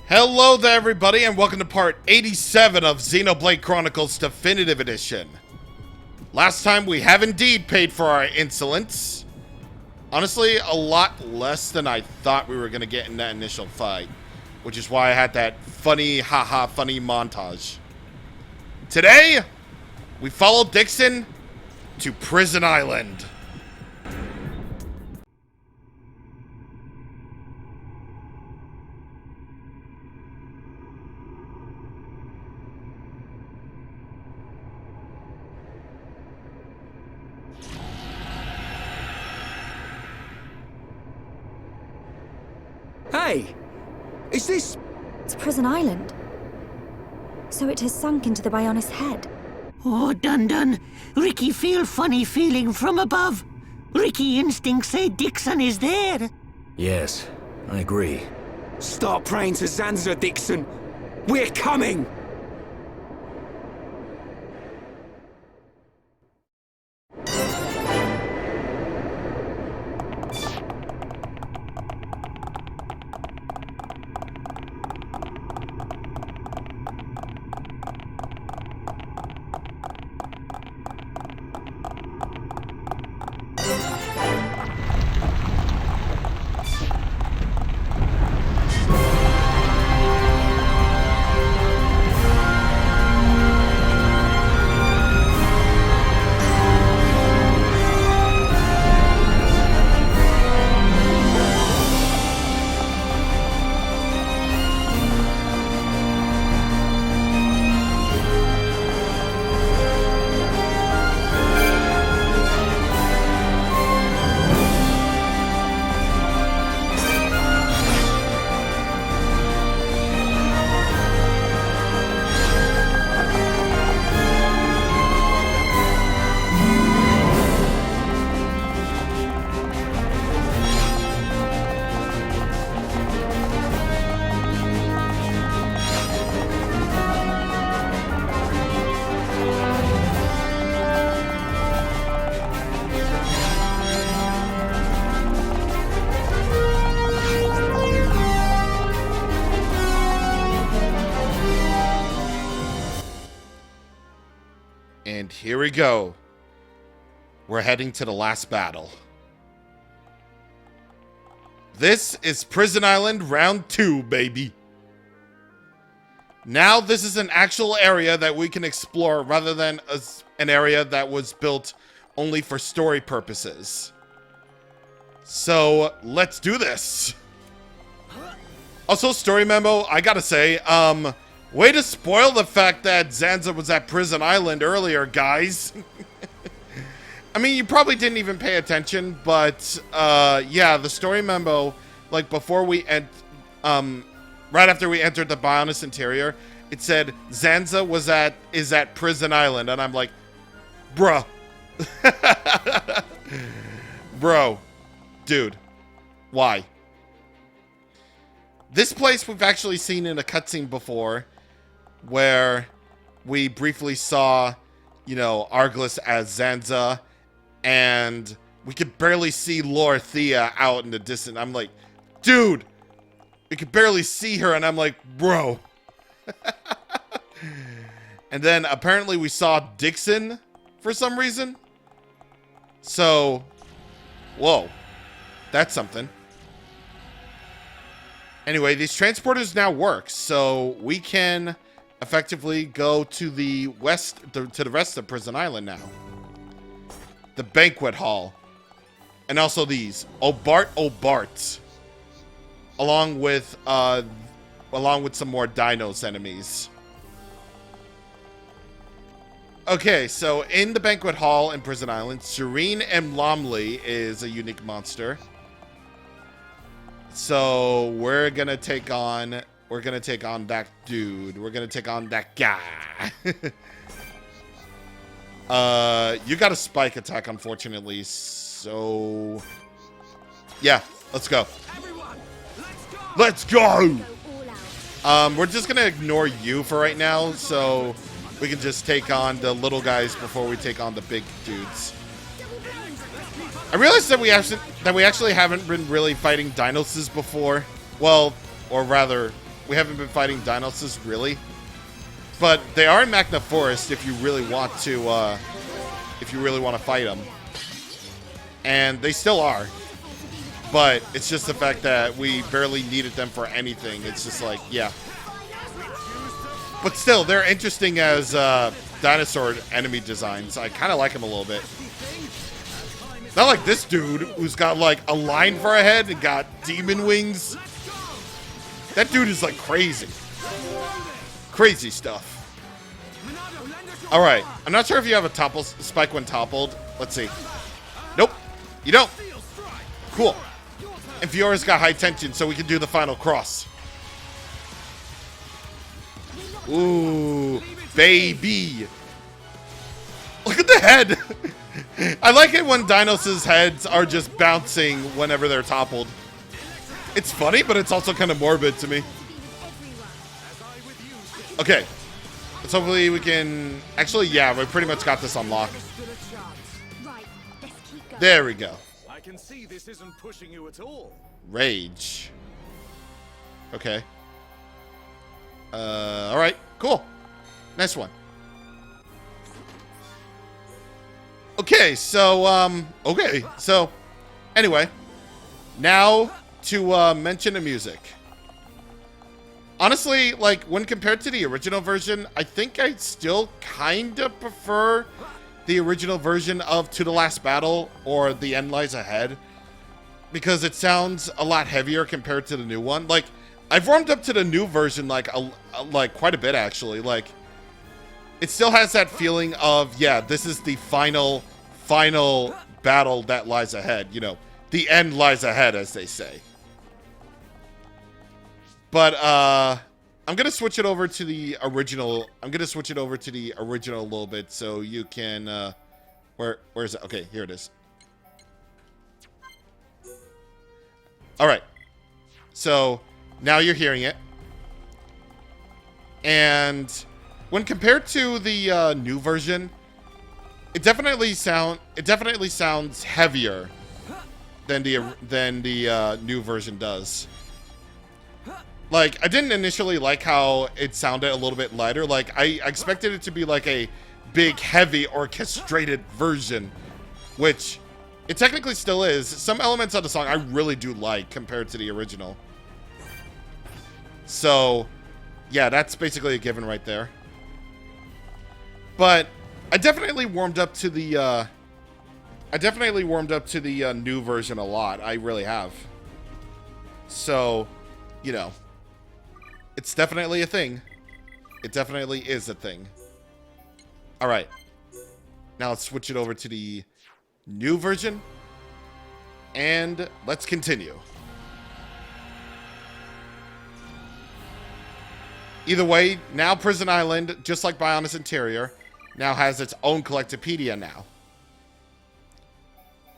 Hello there everybody and welcome to part 87 of Xenoblade Chronicles Definitive Edition. Last time we have indeed paid for our insolence. Honestly, a lot less than I thought we were going to get in that initial fight. Which is why I had that funny, funny montage. Today, we follow Dixon to Prison Island. Hey! Is this... It's Prison Island. So it has sunk into the Bionis head. Oh, Dun. Ricky feel funny feeling from above. Ricky instinct say Dixon is there. Yes, I agree. Start praying to Zanza, Dixon! We're coming! And here we go. We're heading to the last battle. This is Prison Island Round 2, baby. Now this is an actual area that we can explore rather than an area that was built only for story purposes. So, let's do this. Also, story memo, I gotta say, way to spoil the fact that Zanza was at Prison Island earlier, guys. I mean, you probably didn't even pay attention, but, yeah, the story memo, like, before we right after we entered the Bionis interior, it said, Zanza is at Prison Island, and I'm like, bruh. Bro. Dude. Why? This place we've actually seen in a cutscene before, where we briefly saw, you know, Arglis as Zanza, and we could barely see Lorthea out in the distance. I'm like, dude, we could barely see her, and I'm like, bro. And then apparently we saw Dixon for some reason. So, whoa, that's something. Anyway, these transporters now work, so we can effectively go to the west, to the rest of Prison Island now. The banquet hall. And also these. Obart. Along with some more Dinos enemies. Okay, so in the banquet hall in Prison Island, Serene M. Lomley is a unique monster. So we're gonna take on that dude. We're gonna take on that guy. You got a spike attack, unfortunately. So yeah, let's go. Let's go. We're just gonna ignore you for right now, so we can just take on the little guys before we take on the big dudes. I realized that we actually haven't been really fighting Dinosaurs before. Well, or rather, we haven't been fighting Dinosaurs really, but they are in Magna Forest if you really want to fight them, and they still are. But it's just the fact that we barely needed them for anything. It's just like, yeah. But still, they're interesting as dinosaur enemy designs. I kind of like them a little bit. Not like this dude who's got like a line for a head and got demon wings. That dude is like crazy. Crazy stuff. All right. I'm not sure if you have a topple spike when toppled. Let's see. Nope. You don't. Cool. And Fiora's got high tension, so we can do the final cross. Ooh, baby. Look at the head. I like it when Dinos' heads are just bouncing whenever they're toppled. It's funny, but it's also kind of morbid to me. Okay. Let's hopefully we can... Actually, yeah, we pretty much got this on lock. There we go. I can see this isn't pushing you at all. Rage. Okay. All right, cool. Nice one. Okay, so, anyway, now to mention the music. Honestly, like, when compared to the original version, I think I still kind of prefer the original version of To the Last Battle or The End Lies Ahead, because it sounds a lot heavier compared to the new one. Like, I've warmed up to the new version like quite a bit, actually. Like, it still has that feeling of, yeah, this is the final battle that lies ahead. You know, the end lies ahead, as they say. But I'm gonna switch it over to the original. I'm gonna switch it over to the original a little bit so you can. Where is it? Okay, here it is. All right. So now you're hearing it, and when compared to the new version, it definitely sounds heavier than the new version does. Like, I didn't initially like how it sounded a little bit lighter. Like, I expected it to be like a big, heavy, orchestrated version, which it technically still is. Some elements of the song I really do like compared to the original. So, yeah, that's basically a given right there. But I definitely warmed up to the new version a lot. I really have. So, you know, it's definitely a thing. It definitely is a thing. All right. Now let's switch it over to the new version. And let's continue. Either way, now Prison Island, just like Bionis Interior, now has its own collectopedia now.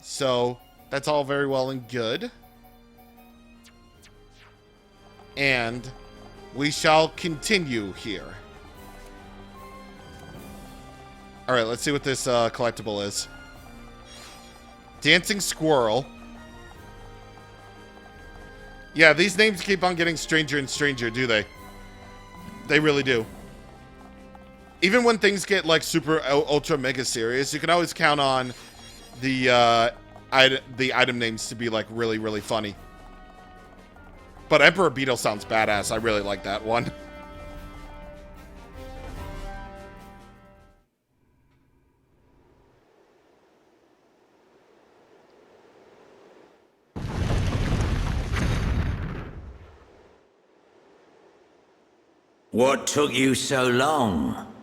So, that's all very well and good. And we shall continue here. Alright, let's see what this collectible is. Dancing Squirrel. Yeah, these names keep on getting stranger and stranger, do they? They really do. Even when things get like super ultra mega serious, you can always count on the item names to be like really, really funny. But Emperor Beetle sounds badass. I really like that one. What took you so long?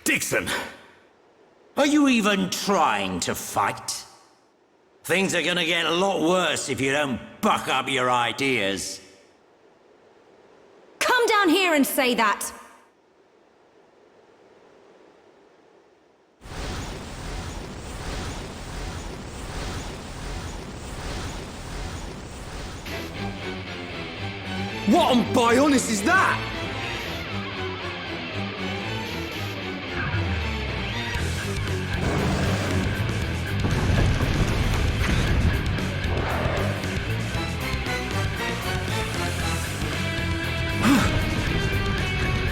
Dixon! Are you even trying to fight? Things are gonna get a lot worse if you don't buck up your ideas. Come down here and say that! What on Bionis is that?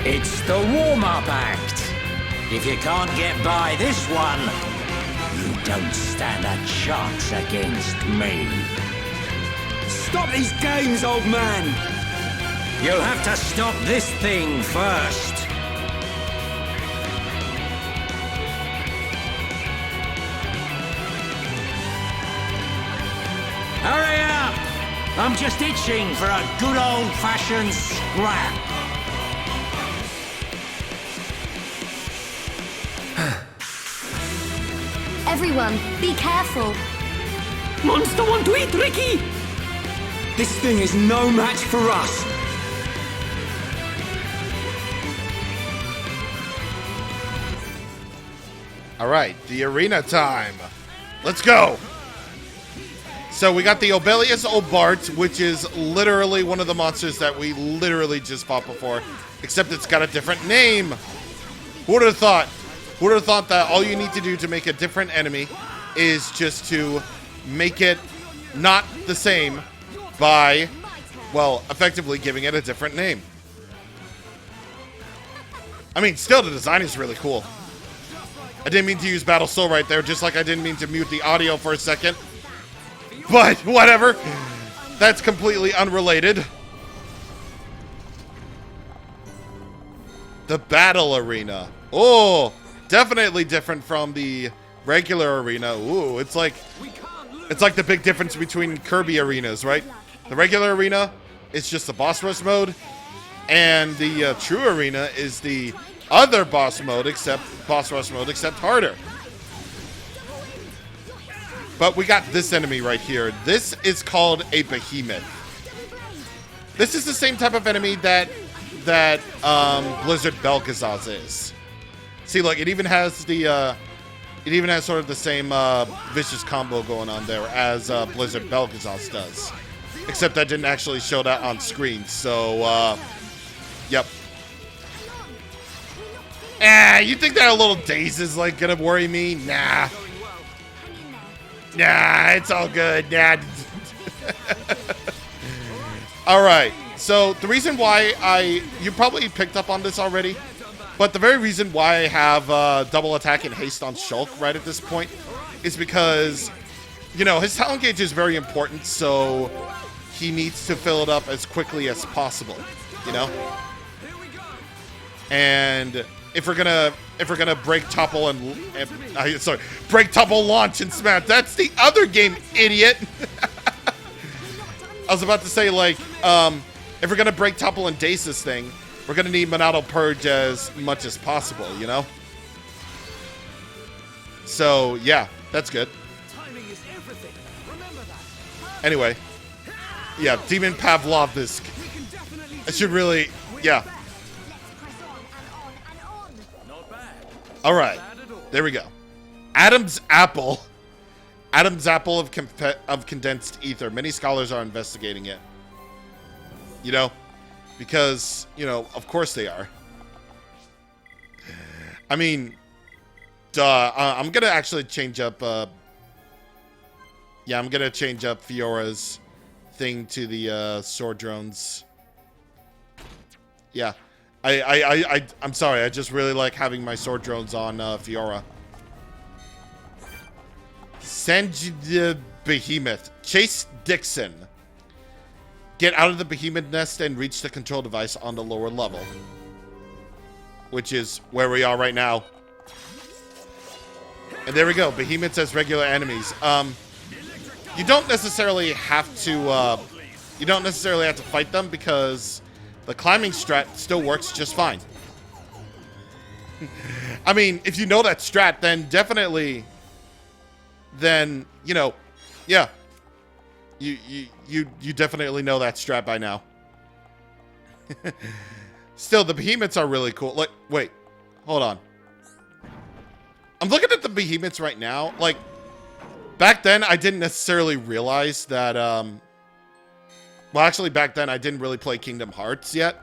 It's the warm-up act. If you can't get by this one, you don't stand a chance against me. Stop these games, old man! You'll have to stop this thing first. Hurry up! I'm just itching for a good old-fashioned scrap. Everyone, be careful. Monster want to eat Ricky! This thing is no match for us. All right, the arena time. Let's go. So we got the Obelius Obart, which is literally one of the monsters that we literally just fought before, except it's got a different name. Who would have thought? Who would have thought that all you need to do to make a different enemy is just to make it not the same by, well, effectively giving it a different name. I mean, still, the design is really cool. I didn't mean to use Battle Soul right there, just like I didn't mean to mute the audio for a second. But, whatever. That's completely unrelated. The Battle Arena. Oh, definitely different from the regular arena. Ooh, it's like the big difference between Kirby arenas, right? The regular arena is just the boss rush mode, and the true arena is the other boss rush mode, except harder. But we got this enemy right here. This is called a behemoth. This is the same type of enemy that Blizzard Bel'Ghazaz is. See, look, it even has sort of the same vicious combo going on there as Blizzard Bel'Ghazaz does. Except that didn't actually show that on screen. So, yep. You think that a little daze is like gonna worry me? Nah. Nah, it's all good. Nah. All right. So the reason why you probably picked up on this already, but the very reason why I have double attack and haste on Shulk right at this point is because, you know, his talent gauge is very important, so he needs to fill it up as quickly as possible, you know? And if we're gonna break, topple, break, topple, launch, and smash, that's the other game, idiot. I was about to say, like, if we're gonna break, topple, and daze this thing, we're gonna need Monado Purge as much as possible, you know? So, yeah, that's good. Anyway. Yeah, Demon Pavlovsk. I should really, yeah. Alright, there we go. Adam's Apple. Adam's Apple of condensed ether. Many scholars are investigating it. You know? Because, you know, of course they are. I mean, duh. I'm gonna actually change up, yeah, I'm gonna change up Fiora's thing to the, sword drones. Yeah. I'm sorry, I just really like having my sword drones on, Fiora. Send the Behemoth. Chase Dixon. Get out of the Behemoth nest and reach the control device on the lower level. Which is where we are right now. And there we go. Behemoths as regular enemies. You don't necessarily have to, fight them because the climbing strat still works just fine. I mean, if you know that strat, then definitely, you know, yeah. You definitely know that strat by now. Still, the behemoths are really cool. Like, wait, hold on. I'm looking at the behemoths right now. Like, back then, I didn't necessarily realize that, well, actually, back then, I didn't really play Kingdom Hearts yet.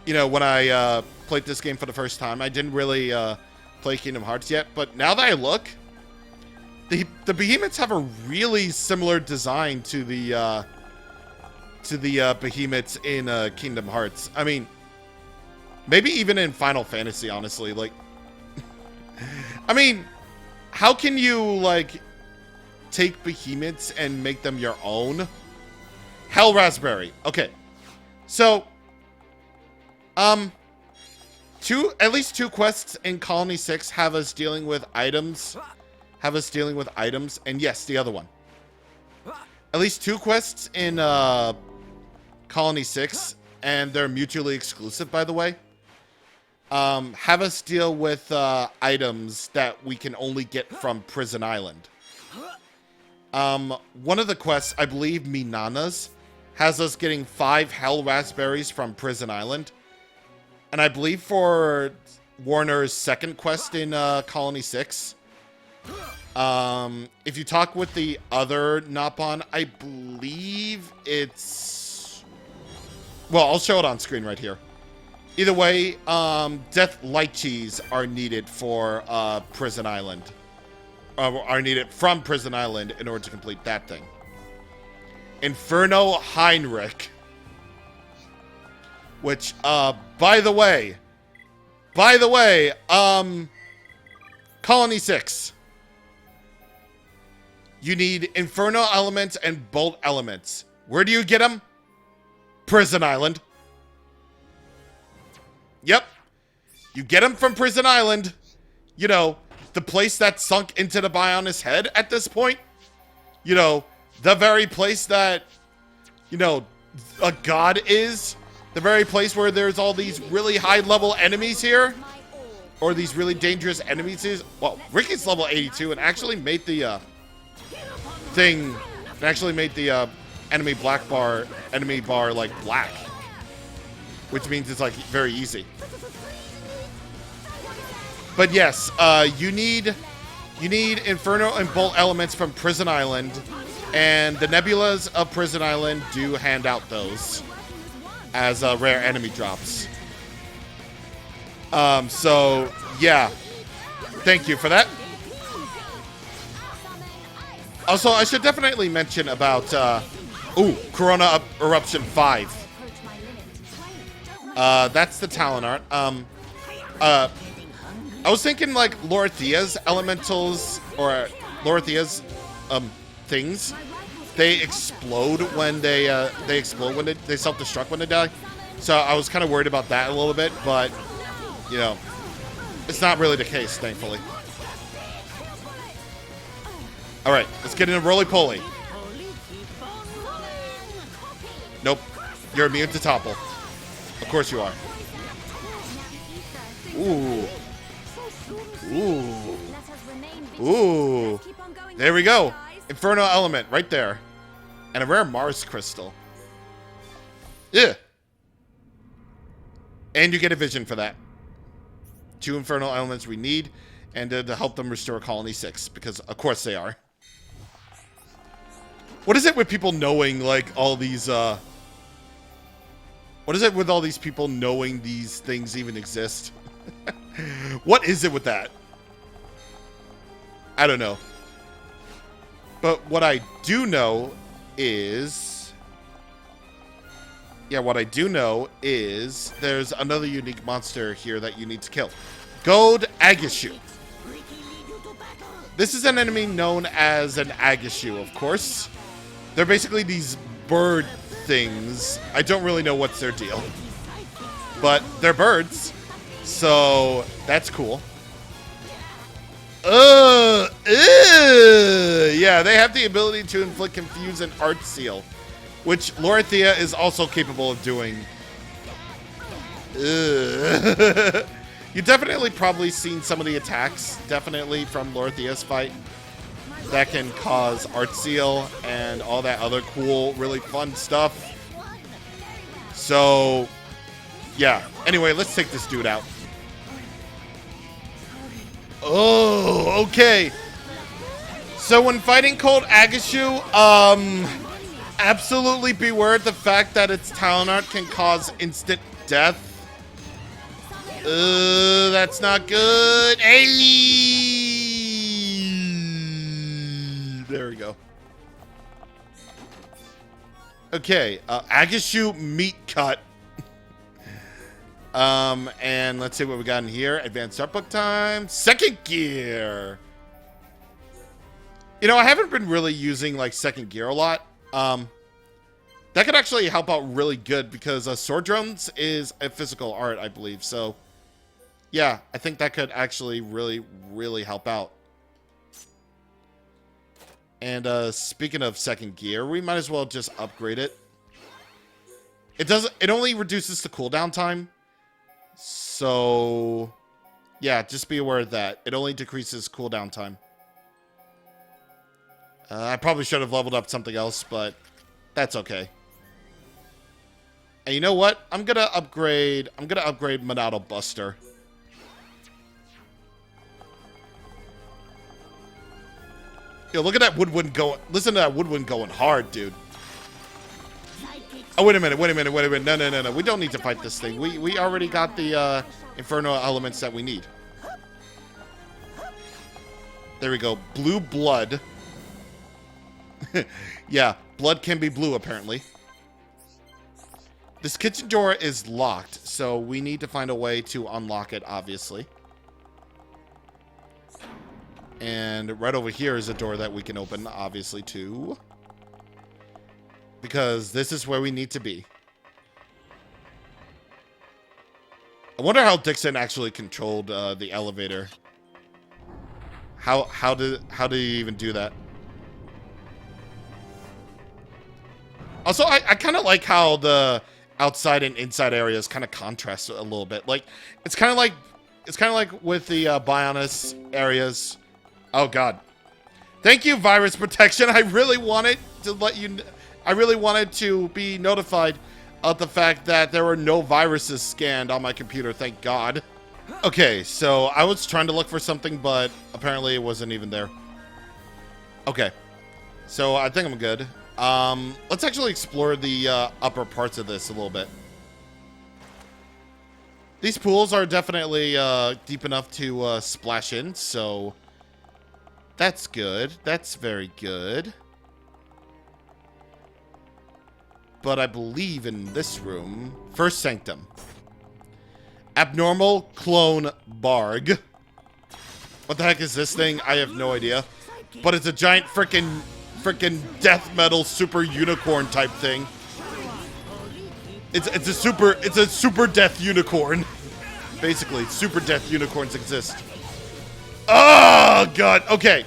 You know, when I played this game for the first time, I didn't really play Kingdom Hearts yet. But now that I look, the behemoths have a really similar design to the behemoths in Kingdom Hearts. I mean, Maybe even in Final Fantasy, honestly. Like, I mean, how can you, like, take behemoths and make them your own? Hell Raspberry. Okay. So, at least 2 quests in Colony 6 have us dealing with items. And yes, the other one. At least 2 quests in, Colony 6, and they're mutually exclusive, by the way. Have us deal with items that we can only get from Prison Island. One of the quests, I believe Minana's, has us getting 5 Hell Raspberries from Prison Island. And I believe for Warner's second quest in Colony 6, if you talk with the other Nopon, I believe it's... Well, I'll show it on screen right here. Either way, Death Lychees are needed for Prison Island. Are needed from Prison Island in order to complete that thing. Inferno Heinrich. Which, by the way, Colony 6. You need Inferno elements and Bolt elements. Where do you get them? Prison Island. Yep. You get them from Prison Island. You know, the place that sunk into the Bionis head at this point. You know, the very place that, you know, a god is. The very place where there's all these really high-level enemies here. Or these really dangerous enemies is. Well, Ricky's level 82 and actually made the, thing. Actually made the, enemy bar, like, black. Which means it's, like, very easy. But yes, you need Inferno and Bolt elements from Prison Island. And the Nebulas of Prison Island do hand out those as rare enemy drops. So, yeah. Thank you for that. Also, I should definitely mention about, Corona Eruption 5. That's the Talon art. I was thinking, like, Lorthea's elementals, or Lorthea's, things. They explode when they self-destruct when they die. So I was kind of worried about that a little bit, but, you know, it's not really the case, thankfully. Alright, let's get into roly-poly. Nope. You're immune to topple. Of course you are. Ooh. Ooh. Ooh. There we go. Inferno element right there. And a rare Mars crystal. Yeah. And you get a vision for that. 2 Infernal elements we need. And to help them restore Colony 6. Because, of course, they are. What is it with people knowing, like, all these, What is it with all these people knowing these things even exist? What is it with that? I don't know. But what I do know is... Yeah, what I do know is there's another unique monster here that you need to kill. Gold Agishu. This is an enemy known as an Agishu, of course. They're basically these bird things. I don't really know what's their deal. But they're birds. So, that's cool. Yeah, they have the ability to inflict confuse and art seal, which Lorithea is also capable of doing. You definitely probably seen some of the attacks, definitely from Lorithea's fight, that can cause art seal and all that other cool, really fun stuff. So, yeah. Anyway, let's take this dude out. Oh, okay. So when fighting Cold Agishu, absolutely beware the fact that its talent art can cause instant death. That's not good. Hey! There we go. Okay, Agishu meat cut. And let's see what we got in here. Advanced art book time. Second gear. You know, I haven't been really using like second gear a lot. That could actually help out really good because sword drones is a physical art, I believe. So, yeah, I think that could actually really, really help out. And speaking of second gear, we might as well just upgrade it. It only reduces the cooldown time. So, yeah, just be aware of that. It only decreases cooldown time. I probably should have leveled up something else, but that's okay. And you know what? I'm gonna upgrade Monado Buster. Yo, look at that woodwind going. Listen to that woodwind going hard, dude. Oh, wait a minute. No. We don't need to fight this thing. We already got the Inferno elements that we need. There we go. Blue blood. Yeah, blood can be blue, apparently. This kitchen door is locked, so we need to find a way to unlock it, obviously. And right over here is a door that we can open, obviously, too. Because this is where we need to be. I wonder how Dixon actually controlled the elevator. How did he even do that? Also, I kind of like how the outside and inside areas kind of contrast a little bit. Like it's kind of like with the Bionis areas. Oh God! Thank you, virus protection. I really wanted to be notified of the fact that there were no viruses scanned on my computer. Thank God. Okay, so I was trying to look for something, but apparently it wasn't even there. Okay, so I think I'm good. Let's actually explore the upper parts of this a little bit. These pools are definitely deep enough to splash in, so that's good. That's very good. But I believe in this room, First Sanctum. Abnormal Clone Barg. What the heck is this thing? I have no idea. But it's a giant freaking death metal super unicorn type thing. It's a super death unicorn. Basically, super death unicorns exist. Oh God. Okay.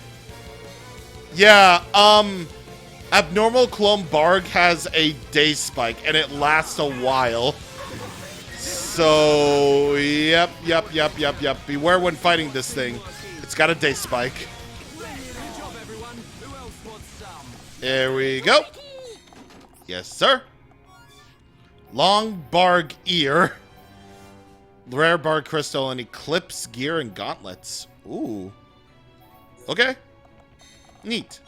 Yeah. Abnormal Clone Barg has a day spike and it lasts a while. So yep. Beware when fighting this thing. It's got a day spike. There we go. Yes, sir. Long Barg Ear. Rare Barg Crystal and Eclipse Gear and Gauntlets. Ooh. Okay. Neat.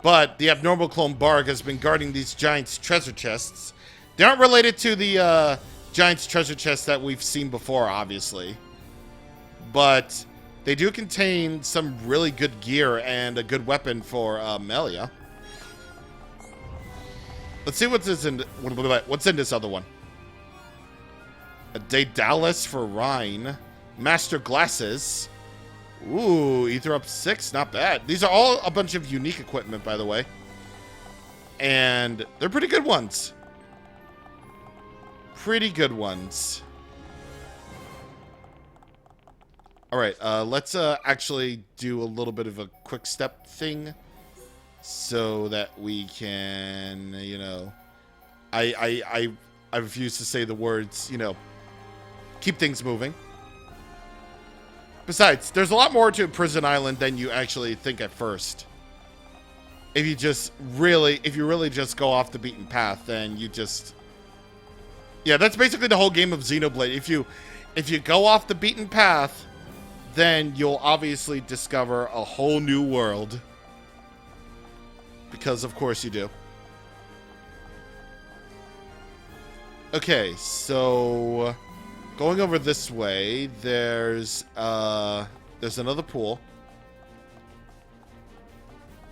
But the Abnormal Clone Barg has been guarding these Giants' treasure chests. They aren't related to the Giants' treasure chests that we've seen before, obviously. But they do contain some really good gear and a good weapon for Melia. Let's see what's in this other one. A Daedalus for Rhine. Master Glasses. Ooh, Ether Up 6. Not bad. These are all a bunch of unique equipment, by the way. And they're pretty good ones. Pretty good ones. Alright, let's actually do a little bit of a quick step thing. So that we can, you know... I refuse to say the words, you know... Keep things moving. Besides, there's a lot more to Prison Island than you actually think at first. If you really just go off the beaten path, then you just... Yeah, that's basically the whole game of Xenoblade. If you go off the beaten path, then you'll obviously discover a whole new world. Because of course you do. Okay, so going over this way, there's another pool.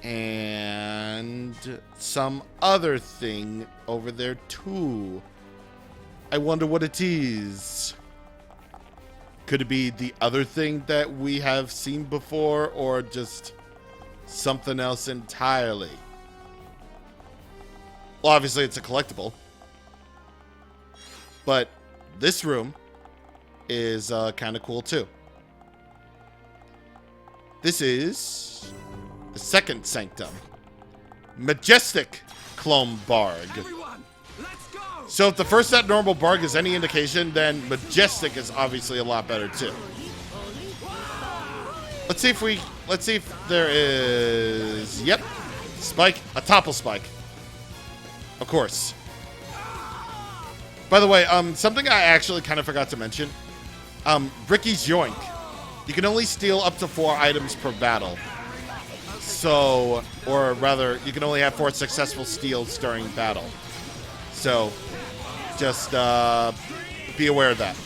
And some other thing over there too. I wonder what it is. Could it be the other thing that we have seen before, or just something else entirely? Well, obviously it's a collectible. But this room is kind of cool too. This is the second sanctum. Majestic Clone Barg. So if the first set normal Barg is any indication, then Majestic is obviously a lot better too. Let's see if there is, yep, Spike, a topple Spike. Of course. By the way, something I actually kind of forgot to mention. Ricky's Yoink. You can only steal up to 4 items per battle. So, or rather, you can only have 4 successful steals during battle. So, just be aware of that.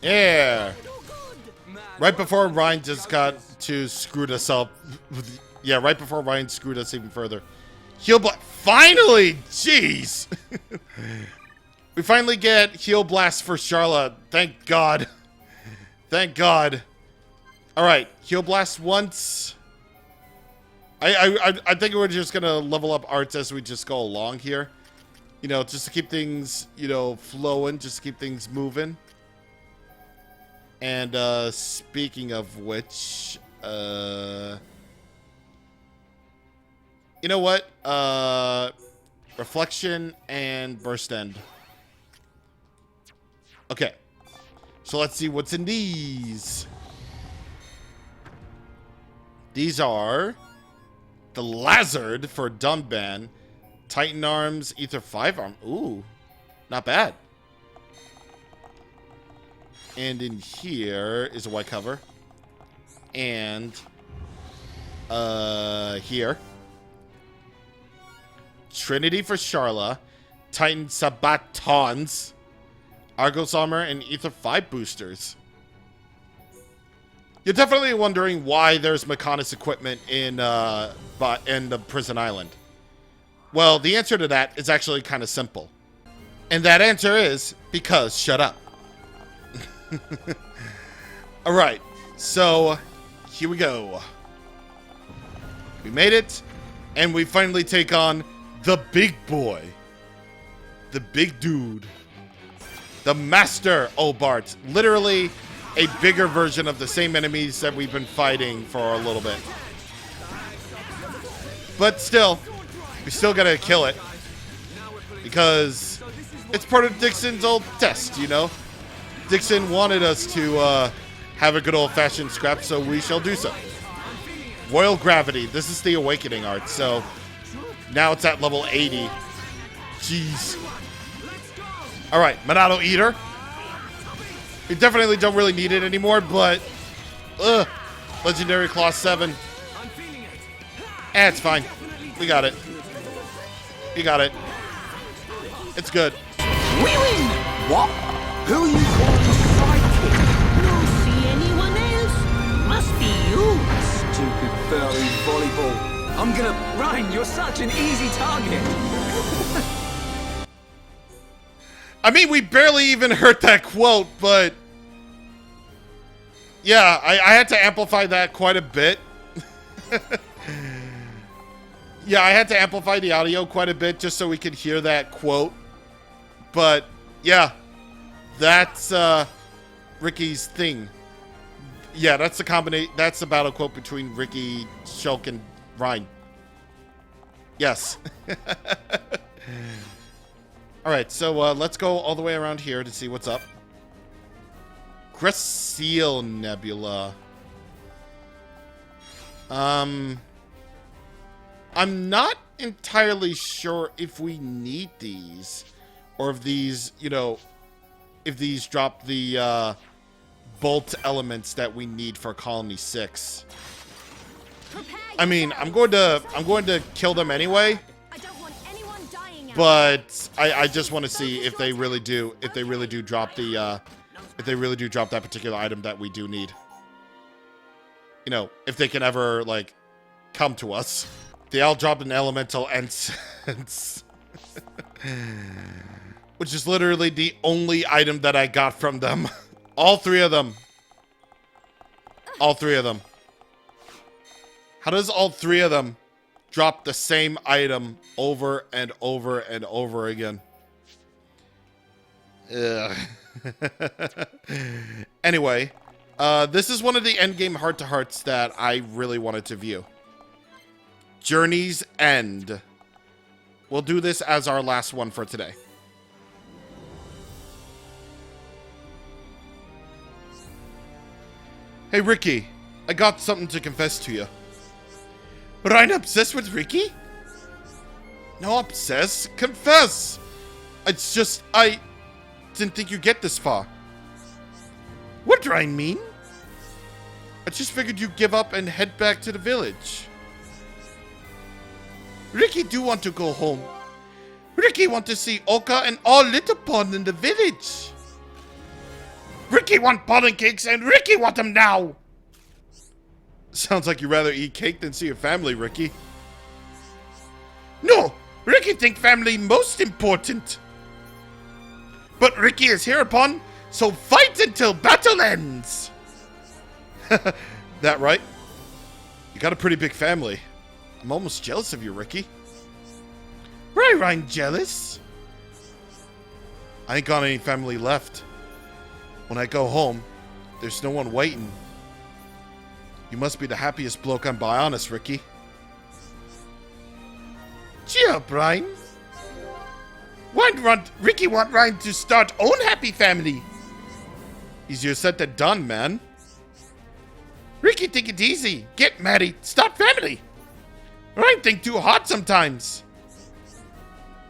Yeah. Right before Ryan just got to screwed us up. Yeah, right before Ryan screwed us even further. Heal Blast. Finally! Jeez! We finally get Heal Blast for Charlotte. Thank God. Thank God. Alright, Heal Blast once. I think we're just gonna level up arts as we just go along here. You know, just to keep things, you know, flowing, just to keep things moving. And speaking of which, you know what? Reflection and Burst End. Okay. So let's see what's in these. These are the Lazard for Dunban, Titan Arms, Ether 5 Arm. Ooh, not bad. And in here is a white cover. And here. Trinity for Charla, Titan Sabatons, Argos Armor, and Ether 5 boosters. You're definitely wondering why there's Mechonis equipment in the Prison Island. Well, the answer to that is actually kind of simple. And that answer is because shut up. Alright, so here we go. We made it, and we finally take on the big boy. The big dude. The Master Obart. Literally a bigger version of the same enemies that we've been fighting for a little bit. But still, we still gotta kill it. Because it's part of Dixon's old test, you know? Dixon wanted us to have a good old-fashioned scrap, so we shall do so. Royal Gravity. This is the Awakening art, so now it's at level 80. Jeez. Alright, Monado Eater. We definitely don't really need it anymore, but Legendary Claw 7. It's fine. We got it. You got it. It's good. We win! What? Who are you calling sidekick? No see anyone else? Must be you. Stupid furry volleyball. I'm gonna... Ryan, you're such an easy target. I mean, we barely even heard that quote, but... Yeah, I had to amplify that quite a bit. Yeah, I had to amplify the audio quite a bit just so we could hear that quote. But, yeah. That's, Ricky's thing. Yeah, that's the combination. That's the battle quote between Ricky, Shulk, and Ryan. Yes. Alright, so let's go all the way around here to see what's up. Gracile Nebula. I'm not entirely sure if we need these. Or if these, you know, if these drop the bolt elements that we need for Colony 6. I mean, I'm going to kill them anyway. But I just want to see if they really do drop the if they really do drop that particular item that we do need. You know, if they can ever like come to us. They all dropped an elemental ensigns. Which is literally the only item that I got from them. All three of them. All three of them. How does all three of them drop the same item over and over and over again? Ugh. Anyway, this is one of the endgame heart-to-hearts that I really wanted to view. Journey's End. We'll do this as our last one for today. Hey, Ricky. I got something to confess to you. But I'm obsessed with Ricky? No, obsessed. Confess. It's just, I didn't think you'd get this far. What do I mean? I just figured you'd give up and head back to the village. Ricky do want to go home. Ricky want to see Oka and all Little Pond in the village. Ricky want pollen cakes and Ricky want them now. Sounds like you'd rather eat cake than see your family, Ricky. No, Ricky think family most important. But Ricky is hereupon, so fight until battle ends. That right? You got a pretty big family. I'm almost jealous of you, Ricky. Right, Ryan, jealous? I ain't got any family left. When I go home, there's no one waiting. You must be the happiest bloke on Bionis, Ricky. Cheer up, Ryan. Ricky want Ryan to start own happy family? Easier said than done, man. Ricky think it easy. Get married, start family. Ryan think too hard sometimes.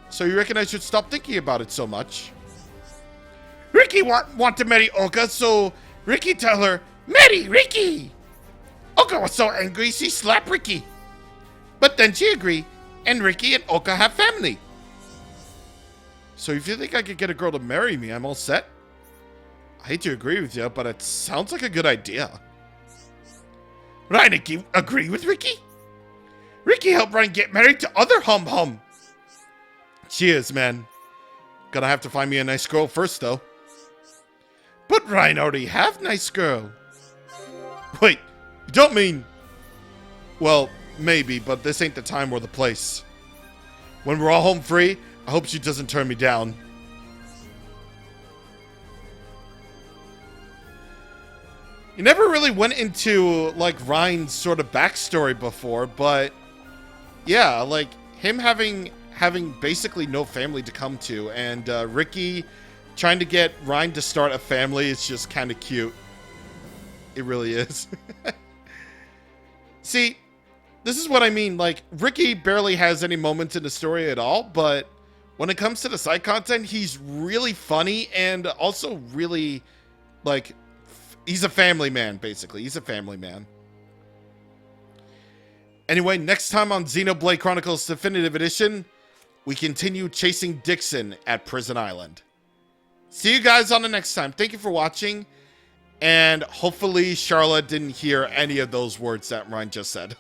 So you reckon I should stop thinking about it so much? Ricky want to marry Oka, so Ricky tell her, marry Ricky! Oka was so angry she slapped Ricky. But then she agreed, and Ricky and Oka have family. So if you think I could get a girl to marry me, I'm all set? I hate to agree with you, but it sounds like a good idea. Ryan agree with Ricky? Ricky helped Ryan get married to other hum-hum. Cheers, man. Gonna have to find me a nice girl first, though. But Ryan already have nice girl. Wait, you don't mean... Well, maybe, but this ain't the time or the place. When we're all home free, I hope she doesn't turn me down. You never really went into, like, Ryan's sort of backstory before, but... Yeah, like, him having basically no family to come to, and Ricky trying to get Ryan to start a family is just kind of cute. It really is. See, this is what I mean. Like, Ricky barely has any moments in the story at all, but when it comes to the side content, he's really funny and also really, like, he's a family man, basically. He's a family man. Anyway, next time on Xenoblade Chronicles Definitive Edition, we continue chasing Dixon at Prison Island. See you guys on the next time. Thank you for watching, and hopefully Charlotte didn't hear any of those words that Ryan just said.